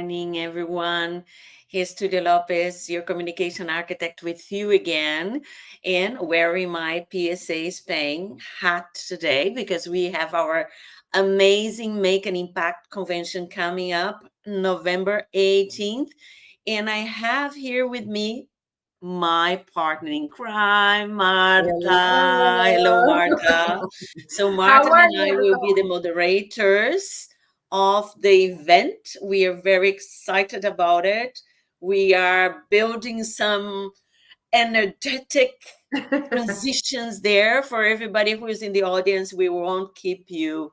morning, everyone. Here's Studio Lopez, your communication architect, with you again, and wearing my PSA Spain hat today because we have our amazing Make an Impact convention coming up November 18th. And I have here with me my partner in crime, Marta. Hello, Hello. Marta. So, How Marta are and I you? will be the moderators of the event. We are very excited about it. We are building some energetic transitions there for everybody who is in the audience. We won't keep you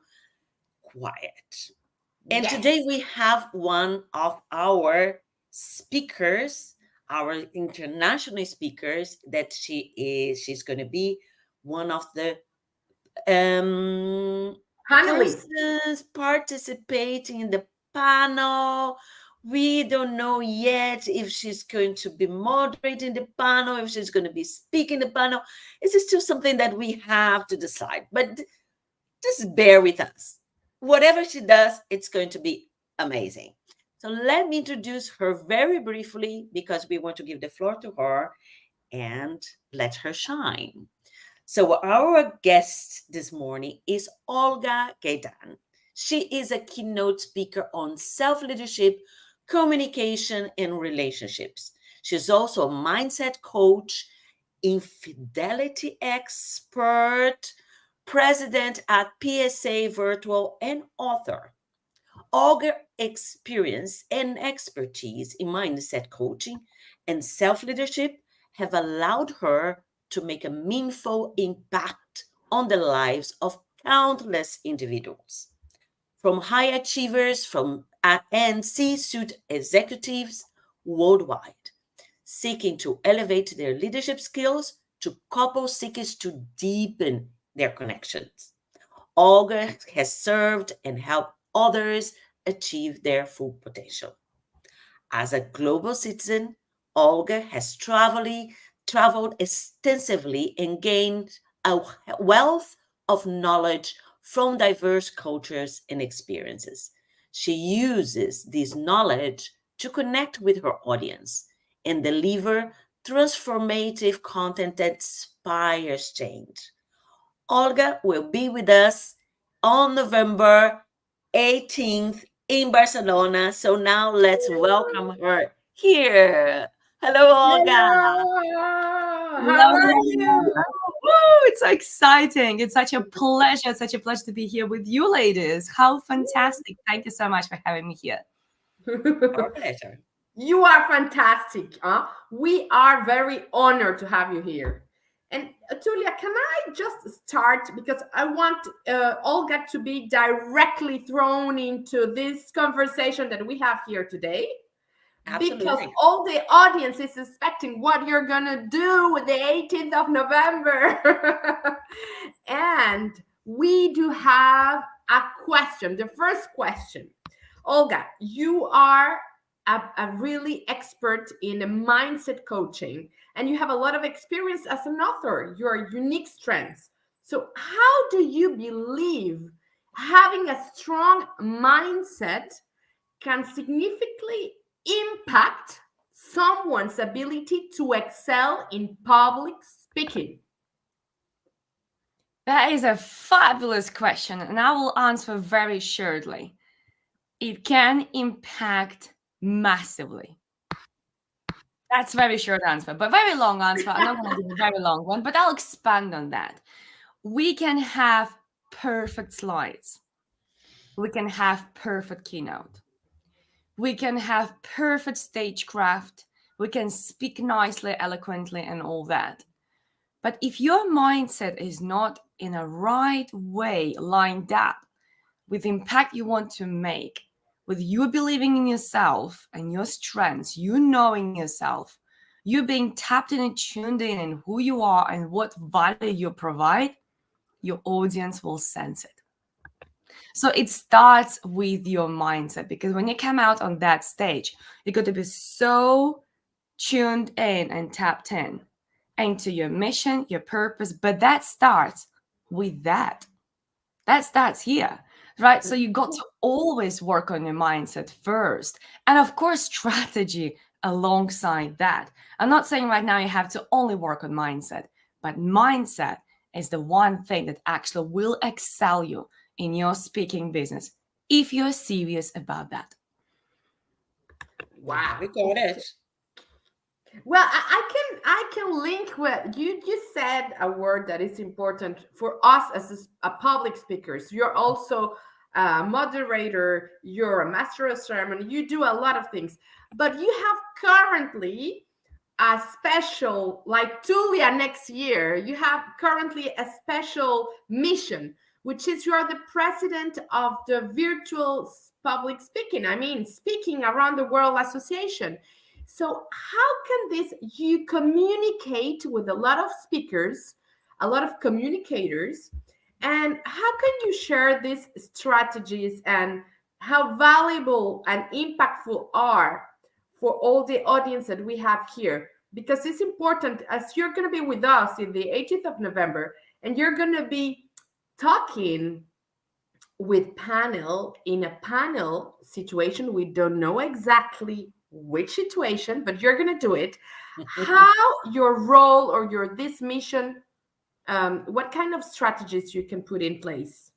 quiet. And Yes. today we have one of our speakers, our international speakers, that she's going to be one of the Panelists. persons participating in the panel. We don't know yet if she's going to be moderating the panel, if she's going to be speaking the panel. It's still something that we have to decide. But just bear with us. Whatever she does, it's going to be amazing. So let me introduce her very briefly because we want to give the floor to her and let her shine. So our guest this morning is Olga Geidane. She is a keynote speaker on self-leadership, communication, and relationships. She's also a mindset coach, infidelity expert, president at PSA Virtual, and author. Olga's experience and expertise in mindset coaching and self leadership have allowed her to make a meaningful impact on the lives of countless individuals, from high achievers and C-suite executives worldwide, seeking to elevate their leadership skills to couples seeking to deepen their connections. Olga has served and helped others achieve their full potential. As a global citizen, Olga has traveled extensively and gained a wealth of knowledge from diverse cultures and experiences. She uses this knowledge to connect with her audience and deliver transformative content that inspires change. Olga will be with us on November 18th in Barcelona. So now let's welcome her here. Hello, Olga. Hello. How Hello, are hello. you? Woo, it's so exciting. It's such a pleasure, to be here with you ladies. How fantastic. Thank you so much for having me here. Our pleasure. You are fantastic. We are very honored to have you here. And Tulia, can I just start because I want Olga to be directly thrown into this conversation that we have here today? Because Absolutely. all the audience is expecting what you're gonna do with the 18th of November. And we do have a question. The first question, Olga, you are a really expert in mindset coaching and you have a lot of experience as an author, your unique strengths. So how do you believe having a strong mindset can significantly impact someone's ability to excel in public speaking? That is a fabulous question, and I will answer very shortly. It can impact massively. That's very short answer, but very long answer. I'm not going to give a very long one, but I'll expand on that. We can have perfect slides. We can have perfect keynote. We can have perfect stagecraft. We can speak nicely, eloquently, and all that. But if your mindset is not in a right way lined up with the impact you want to make, with you believing in yourself and your strengths, you knowing yourself, you being tapped in and tuned in and who you are and what value you provide, your audience will sense it. So it starts with your mindset, because when you come out on that stage, you got to be so tuned in and tapped in into your mission, your purpose. But that starts with that. That starts here. right? So you got to always work on your mindset first. And of course, strategy alongside that. I'm not saying right now you have to only work on mindset, but mindset is the one thing that actually will excel you in your speaking business if you're serious about that. Wow. We got it. Well, I can link with you. You said a word that is important for us as a public speakers. You're also a moderator. You're a master of ceremony. You do a lot of things, but you have currently a special, like Tulia next year. You have currently a special mission, which is you are the president of the virtual public speaking. I mean, speaking around the world association. So how can this, you communicate with a lot of speakers, a lot of communicators, and how can you share these strategies and how valuable and impactful are for all the audience that we have here? Because it's important, as you're going to be with us in the 18th of November, and you're going to be talking with panel in a panel situation. We don't know exactly which situation, but you're going to do it. How your role or your this mission, what kind of strategies you can put in place?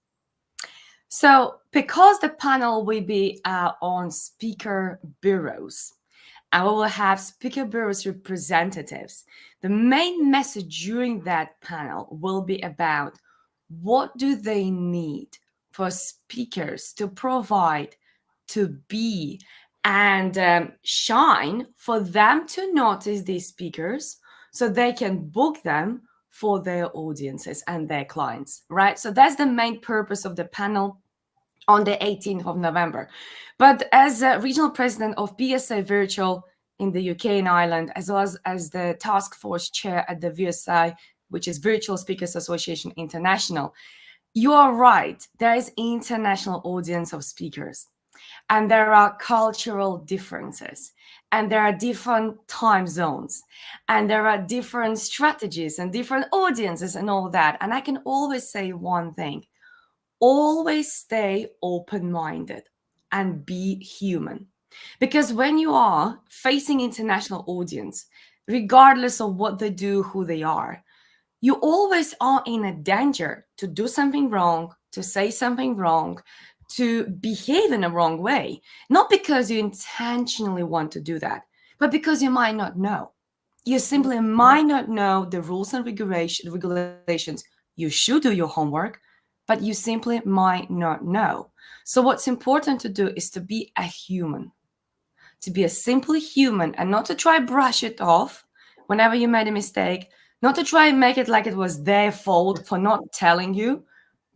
So, because the panel will be on speaker bureaus, and we will have speaker bureaus representatives, the main message during that panel will be about what do they need for speakers to provide, to be, and shine, for them to notice these speakers so they can book them for their audiences and their clients, right? So that's the main purpose of the panel on the 18th of November. But as a regional president of PSA Virtual in the UK and Ireland, as well as the task force chair at the VSI, which is Virtual Speakers Association International, you are right. There is international audience of speakers, and there are cultural differences, and there are different time zones, and there are different strategies and different audiences and all that. And I can always say one thing: always stay open-minded and be human. Because when you are facing international audience, regardless of what they do, who they are, you always are in a danger to do something wrong, to say something wrong, to behave in a wrong way. Not because you intentionally want to do that, but because you might not know. You simply might not know the rules and regulations. You should do your homework, but you simply might not know. So what's important to do is to be a human, to be a simply human, and not to try brush it off whenever you made a mistake, not to try and make it like it was their fault for not telling you.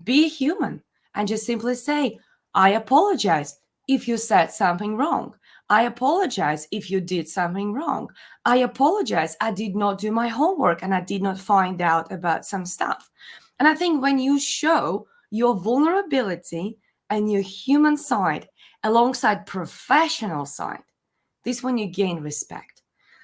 Be human and just simply say, I apologize if you said something wrong. I apologize if you did something wrong. I apologize. I did not do my homework and I did not find out about some stuff. And I think when you show your vulnerability and your human side alongside professional side, this when you gain respect.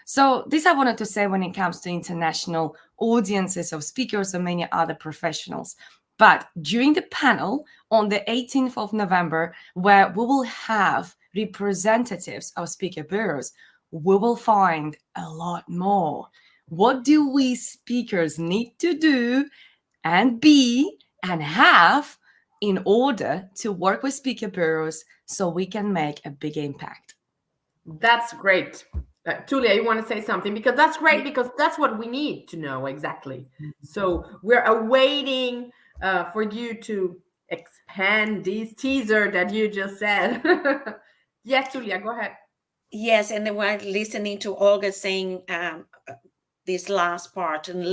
So this I wanted to say when it comes to international audiences of speakers and many other professionals. But during the panel on the 18th of November, where we will have representatives of speaker bureaus, we will find a lot more. What do we speakers need to do and be and have in order to work with speaker bureaus so we can make a big impact? That's great. Tulia, you want to say something? Because that's great, because that's what we need to know exactly. So we're awaiting for you to expand this teaser that you just said. Yes, Tulia, go ahead. Yes, and then we're listening to Olga saying this last part and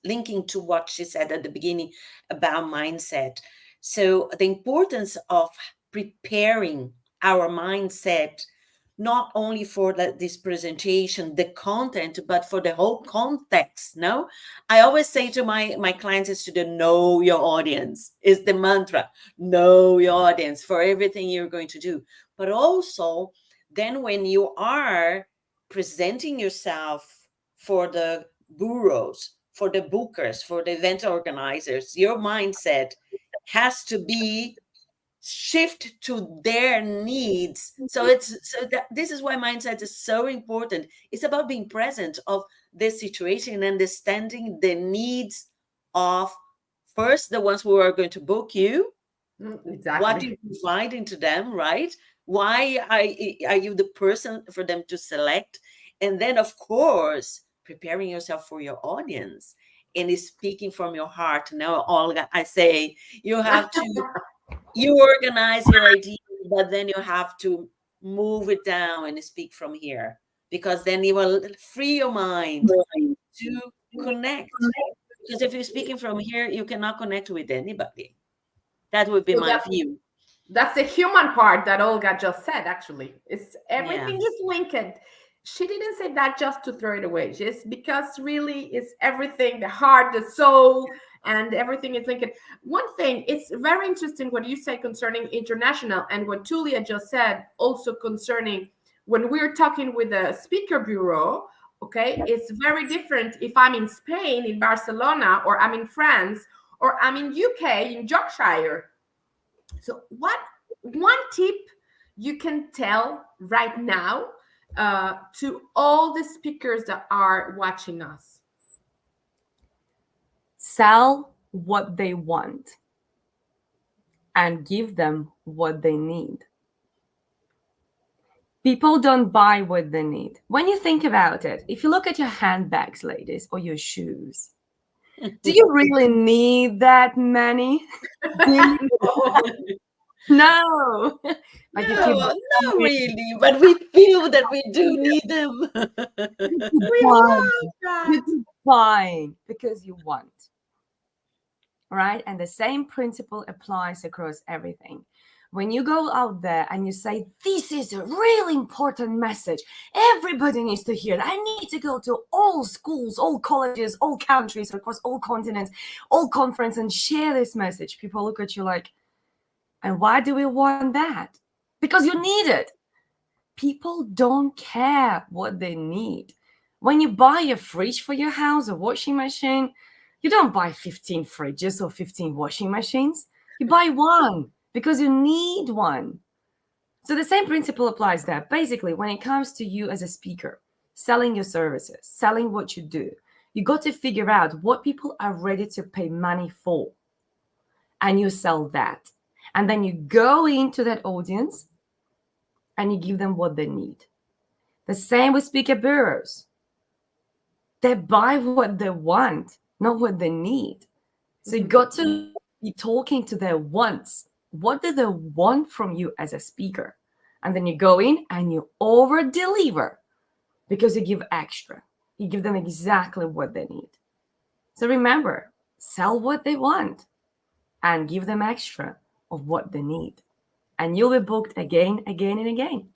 linking to what she said at the beginning about mindset. So the importance of preparing our mindset, not only for this presentation, the content, but for the whole context. No, I always say to my clients is to know your audience is the mantra. Know your audience for everything you're going to do, but also then when you are presenting yourself for the bureaus, for the bookers, for the event organizers, your mindset has to be shift to their needs. So this is why mindset is so important. It's about being present of this situation and understanding the needs of first the ones who are going to book you. What Exactly. you providing to them, right? Why are you the person for them to select? And then, of course, preparing yourself for your audience and is speaking from your heart. Now, Olga, I say you have to, you organize your idea, but then you have to move it down and speak from here, because then you will free your mind to connect. Because if you're speaking from here, you cannot connect with anybody. That would be So my view. that's the human part that Olga just said, actually. It's Yeah. everything is linked. She didn't say that just to throw it away. Just because really it's everything, the heart, the soul, and everything is linked. One thing, it's very interesting what you say concerning international and what Tulia just said also concerning when we're talking with a speaker bureau. Okay, it's very different if I'm in Spain, in Barcelona, or I'm in France, or I'm in UK, in Yorkshire. So, what one tip you can tell right now to all the speakers that are watching us? Sell what they want and give them what they need. People don't buy what they need. When you think about it, if you look at your handbags, ladies, or your shoes, do you really need that many? Do you? No. But you keep No, not really, but we feel that we do need them. We buying. love that. You keep buying because you want. Right? And the same principle applies across everything. When you go out there and you say, this is a really important message, everybody needs to hear it. I need to go to all schools, all colleges, all countries, across all continents, all conferences, and share this message. People look at you like, and why do we want that? Because you need it. People don't care what they need. When you buy a fridge for your house, a washing machine, you don't buy 15 fridges or 15 washing machines. You buy one because you need one. So the same principle applies there. Basically, when it comes to you as a speaker, selling your services, selling what you do, you got to figure out what people are ready to pay money for. And you sell that. And then you go into that audience and you give them what they need. The same with speaker bureaus. They buy what they want, not what they need. So you got to be talking to their wants. What do they want from you as a speaker? And then you go in and you over deliver because you give extra. You give them exactly what they need. So remember, sell what they want and give them extra of what they need. And you'll be booked again, again, and again.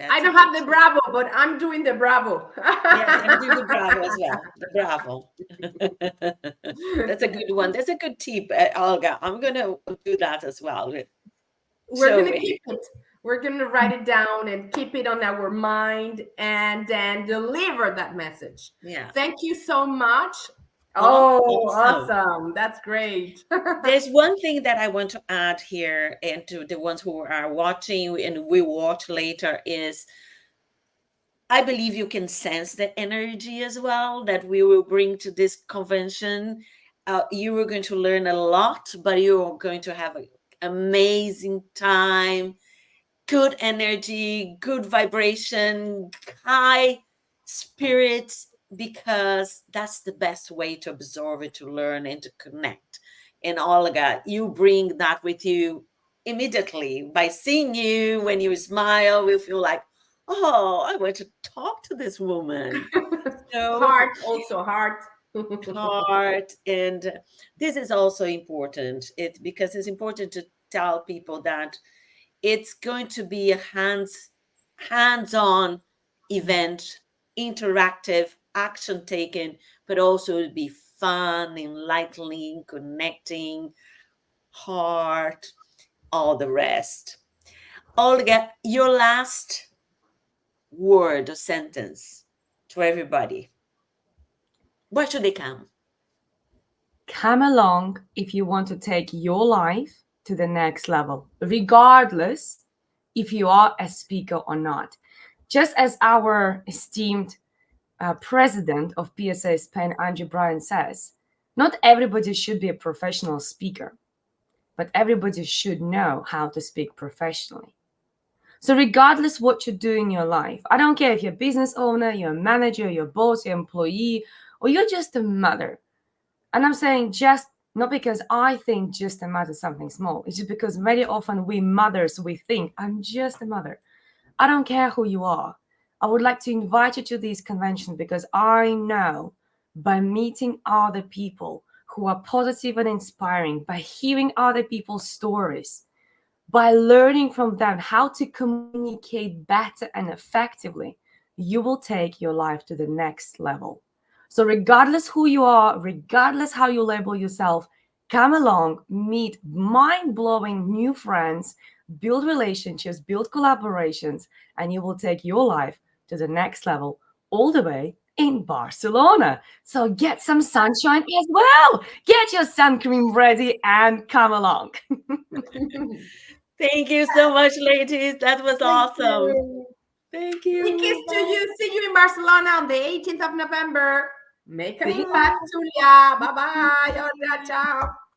I don't have the bravo, but I'm doing the bravo. Yes, I'm doing the bravo as well. The bravo. That's a good one. That's a good tip, Olga. I'm going to do that as well. We're going to keep it. We're going to write it down and keep it on our mind and then deliver that message. Yeah. Thank you so much. Oh, awesome. That's great. There's one thing that I want to add here, and to the ones who are watching and will watch later, is I believe you can sense the energy as well that we will bring to this convention. You are going to learn a lot, but you're going to have an amazing time, good energy, good vibration, high spirits, because that's the best way to absorb it, to learn, and to connect. And Olga, you bring that with you immediately. By seeing you, when you smile, we feel like, oh, I want to talk to this woman. So heart, also heart. heart. And this is also important, because it's important to tell people that it's going to be a hands-on event, interactive, action taken, but also it'll be fun, enlightening, connecting, heart, all the rest. Olga, your last word or sentence to everybody. Why should they come? Come along if you want to take your life to the next level, regardless if you are a speaker or not. Just as our esteemed president of PSA Spain, Andrew Bryan, says, not everybody should be a professional speaker, but everybody should know how to speak professionally. So regardless what you do in your life, I don't care if you're a business owner, you're a manager, you're a boss, you're an employee, or you're just a mother. And I'm saying just not because I think just a mother is something small. It's just because very often we mothers, we think, I'm just a mother. I don't care who you are. I would like to invite you to these conventions because I know by meeting other people who are positive and inspiring, by hearing other people's stories, by learning from them how to communicate better and effectively, you will take your life to the next level. So regardless who you are, regardless how you label yourself, come along, meet mind-blowing new friends, build relationships, build collaborations, and you will take your life to the next level all the way in Barcelona. So get some sunshine as well. Get your sun cream ready and come along. Thank you so much, ladies. That was awesome. You. Thank you. Big kiss to you. See you in Barcelona on the 18th of November. Make an impact, Julia. Bye-bye. Olga, ciao.